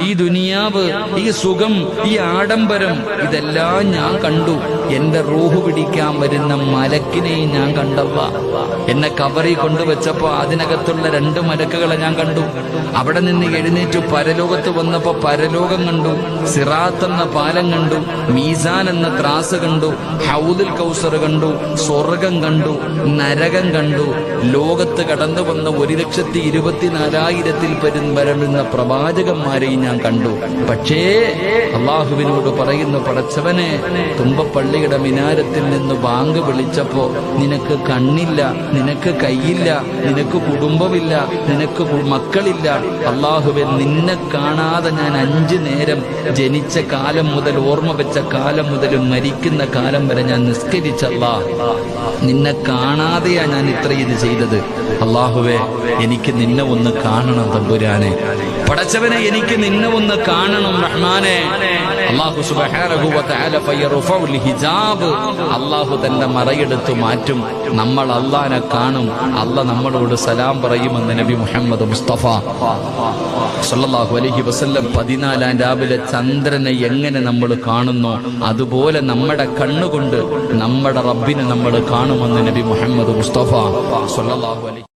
ഈ ദുനിയാവ്, ഈ സുഖം, ഈ ആഡംബരം ഇതെല്ലാം ഞാൻ കണ്ടു. എന്റെ റൂഹ് പിടിക്കാൻ വരുന്ന മലക്കിനെയും ഞാൻ കണ്ടല്ല. എന്നെ കബറിൽ കൊണ്ടുവച്ചപ്പോ അതിനകത്തുള്ള 2 മലക്കുകളെ ഞാൻ കണ്ടു. അവിടെ നിന്ന് എഴുന്നേറ്റ് പരലോകത്ത് വന്നപ്പോ പരലോകം കണ്ടു, സിറാത്ത് എന്ന പാലം കണ്ടു, മീസാൻ എന്ന ത്രാസ് കണ്ടു, ഹൗദുൽ കൗസർ കണ്ടു, സ്വർഗം കണ്ടു, നരകം കണ്ടു. ലോകത്ത് കടന്നു വന്ന 1,24,000 വരുന്ന പ്രവാചകന്മാരെയും ഞാൻ കണ്ടു. പക്ഷേ അള്ളാഹുവിനോട് പറയുന്നു, പടച്ചവനെ, തുമ്പപ്പള്ളിയുടെ മിനാരത്തിൽ നിന്ന് ബാങ്ക് വിളിച്ചപ്പോ നിനക്ക് കണ്ണില്ല, നിനക്ക് കൈയില്ല, നിനക്ക് കുടുംബമില്ല, നിനക്ക് മക്കളില്ല. അള്ളാഹുവെ, നിന്നെ കാണാതെ ഞാൻ 5 നേരം ജനിച്ച കാലം മുതൽ, ഓർമ്മ വെച്ച കാലം മുതൽ മരിക്കുന്ന കാലം വരെ ഞാൻ നിസ്കരിച്ചല്ല. നിന്നെ കാണാതെയാ ഞാൻ ഇത്ര ഇത് ചെയ്തത്. അള്ളാഹുവെ, എനിക്ക് നിന്നെ ഒന്ന് കാണണം തമ്പുരാനെ. പടച്ചവനെ, എനിക്ക് നിന്നെ ഒന്ന് കാണണം റഹ്മാനെ. അല്ലാഹു സുബ്ഹാനഹു വ തആല ഫയർഫഉൽ ഹിജാബ്, അല്ലാഹു തന്റെ മറയെടുത്തു മാറ്റും. നമ്മൾ അല്ലാഹനെ കാണും. അല്ലാഹ് നമ്മളോട് സലാം പറയുമെന്ന് നബി മുഹമ്മദ് മുസ്തഫ സല്ലല്ലാഹു അലൈഹി വസല്ലം 14-ാം രാവിലെ ചന്ദ്രനെ എങ്ങനെ നമ്മൾ കാണുന്നോ അതുപോലെ നമ്മുടെ കണ്ണുകൊണ്ട് നമ്മുടെ റബ്ബിനെ നമ്മൾ കാണുമെന്ന് നബി മുഹമ്മദ് മുസ്തഫ സല്ലല്ലാഹു അലൈഹി